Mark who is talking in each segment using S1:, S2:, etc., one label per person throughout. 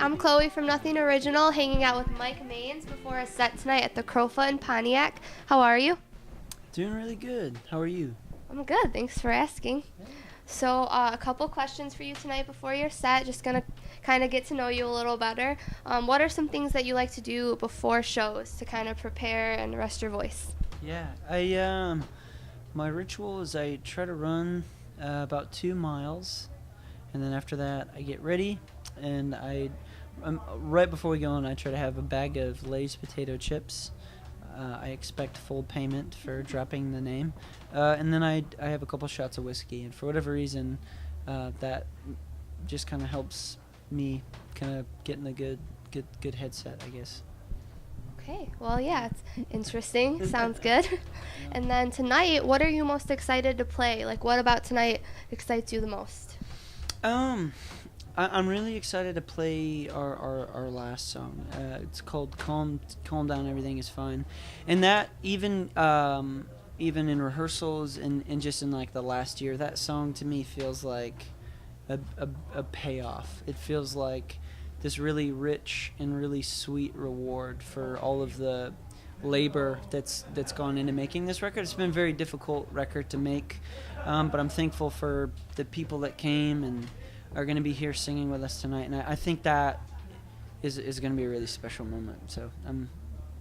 S1: I'm Chloe from Nothing Original, hanging out with Mike Maines before a set tonight at the Crowfoot in Pontiac. How are you?
S2: Doing really good. How are you?
S1: I'm good, thanks for asking. So a couple questions for you tonight before your set, just going to kind of get to know you a little better. What are some things that you like to do before shows to kind of prepare and rest your voice?
S2: Yeah, my ritual is I try to run about 2 miles, and then after that I get ready, and right before we go on I try to have a bag of Lay's potato chips. I expect full payment for dropping the name, and then I have a couple shots of whiskey, and for whatever reason, that just kind of helps me kind of get in a good headset, I guess.
S1: Okay, well, yeah, it's interesting. Sounds good. And then tonight, what are you most excited to play? Like, what about tonight excites you the most?
S2: I'm really excited to play our last song. It's called "Calm Down, Everything Is Fine," and that even in rehearsals and just in like the last year, that song to me feels like a payoff. It feels like this really rich and really sweet reward for all of the labor that's gone into making this record. It's been a very difficult record to make, but I'm thankful for the people that came and are going to be here singing with us tonight, and I think that is going to be a really special moment, so I'm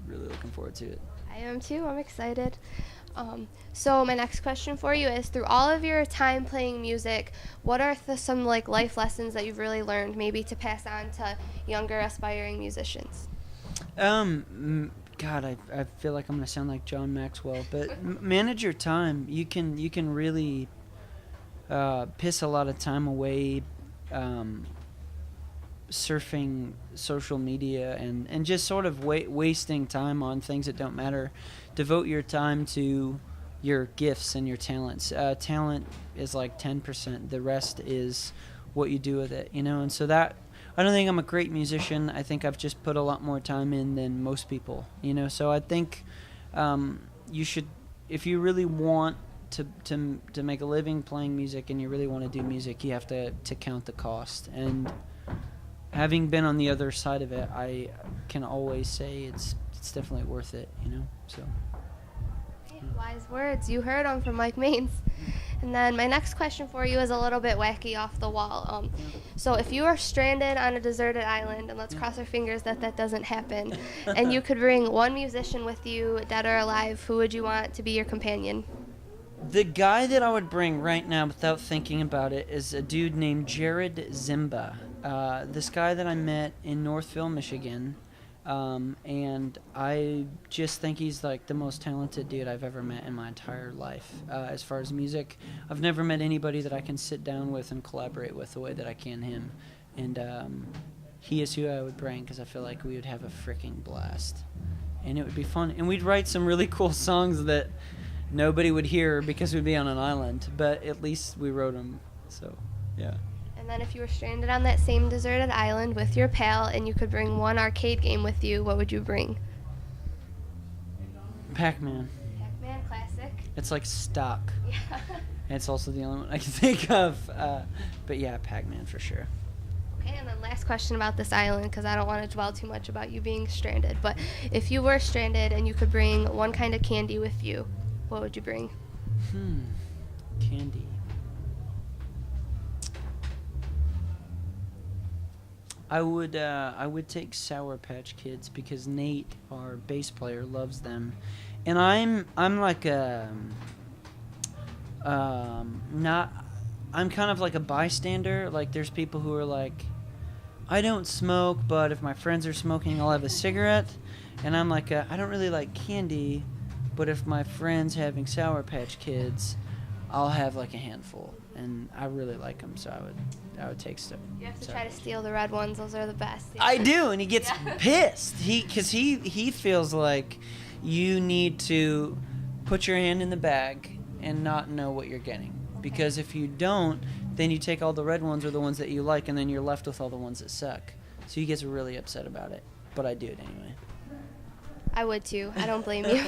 S2: really looking forward to it.
S1: I am too. I'm excited. So my next question for you is, through all of your time playing music, what are some like life lessons that you've really learned, maybe to pass on to younger aspiring musicians?
S2: God, I feel like I'm going to sound like John Maxwell, but manage your time. You can really piss a lot of time away surfing social media and just sort of wasting time on things that don't matter. Devote your time to your gifts and your talents. Talent is like 10%. The rest is what you do with it, and so that, I don't think I'm a great musician. I think I've just put a lot more time in than most people, so I think you should, if you really want to make a living playing music and you really want to do music, you have to count the cost. And having been on the other side of it, I can always say it's definitely worth it, so.
S1: Okay, wise words. You heard them from Mike Maines. And then my next question for you is a little bit wacky, off the wall. So if you are stranded on a deserted island, and let's cross our fingers that doesn't happen, and you could bring one musician with you, dead or alive, who would you want to be your companion?
S2: The guy that I would bring right now without thinking about it is a dude named Jared Zimba. This guy that I met in Northville, Michigan, and I just think he's like the most talented dude I've ever met in my entire life. As far as music, I've never met anybody that I can sit down with and collaborate with the way that I can him. And he is who I would bring, because I feel like we would have a freaking blast. And it would be fun. And we'd write some really cool songs that nobody would hear because we'd be on an island, but at least we wrote them, so yeah.
S1: And then if you were stranded on that same deserted island with your pal and you could bring one arcade game with you, what would you bring?
S2: Pac-Man.
S1: Pac-Man, classic.
S2: It's like stock.
S1: Yeah.
S2: And it's also the only one I can think of, but yeah, Pac-Man for sure.
S1: Okay, and then last question about this island, because I don't want to dwell too much about you being stranded, but if you were stranded and you could bring one kind of candy with you, what would you bring?
S2: Candy. I would take Sour Patch Kids, because Nate, our bass player, loves them, and I'm like I'm kind of like a bystander. Like, there's people who are like, I don't smoke, but if my friends are smoking, I'll have a cigarette, and I'm like, I don't really like candy, but if my friend's having Sour Patch Kids, I'll have like a handful, and I really like them, so I would take stuff.
S1: You have to try to steal the red ones; those are the best.
S2: I do, and he gets pissed. Because he feels like you need to put your hand in the bag and not know what you're getting, because if you don't, then you take all the red ones or the ones that you like, and then you're left with all the ones that suck. So he gets really upset about it, but I do it anyway.
S1: I would too. I don't blame you.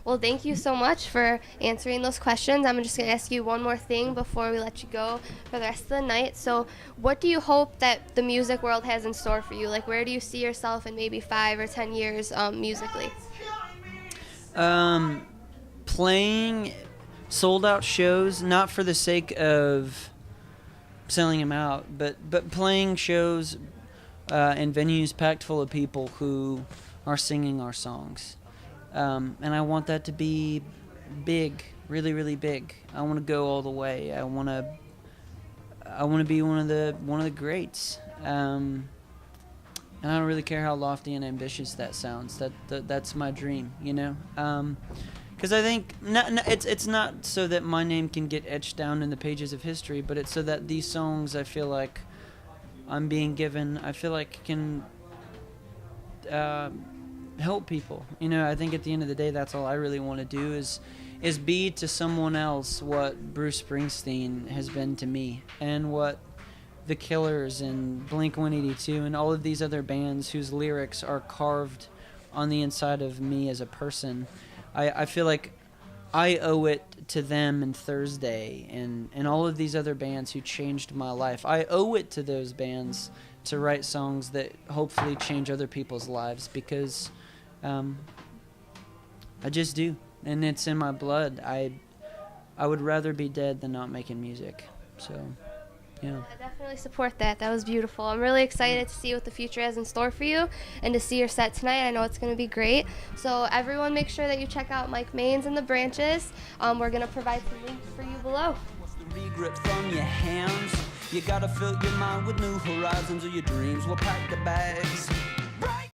S1: Well, thank you so much for answering those questions. I'm just going to ask you one more thing before we let you go for the rest of the night. So, what do you hope that the music world has in store for you? Like, where do you see yourself in maybe 5 or 10 years musically?
S2: Playing sold out shows, not for the sake of selling them out, but playing shows in venues packed full of people who are singing our songs. And I want that to be big, really, really big. I want to go all the way. I want to be one of the greats. And I don't really care how lofty and ambitious that sounds. That's my dream, you know. Because I think it's not so that my name can get etched down in the pages of history, but it's so that these songs I feel like I'm being given, I feel like can help people. You know, I think at the end of the day, that's all I really want to do is be to someone else what Bruce Springsteen has been to me, and what the Killers and Blink-182 and all of these other bands whose lyrics are carved on the inside of me as a person. I feel like I owe it to them and Thursday and all of these other bands who changed my life. I owe it to those bands to write songs that hopefully change other people's lives, because I just do, and it's in my blood. I would rather be dead than not making music. So, yeah.
S1: I definitely support that. That was beautiful. I'm really excited to see what the future has in store for you and to see your set tonight. I know it's going to be great. So everyone make sure that you check out Mike Maines and the Branches. We're going to provide some links for you below.
S3: What's the regret from your hands? You gotta fill your mind with new horizons, or your dreams will pack the bags.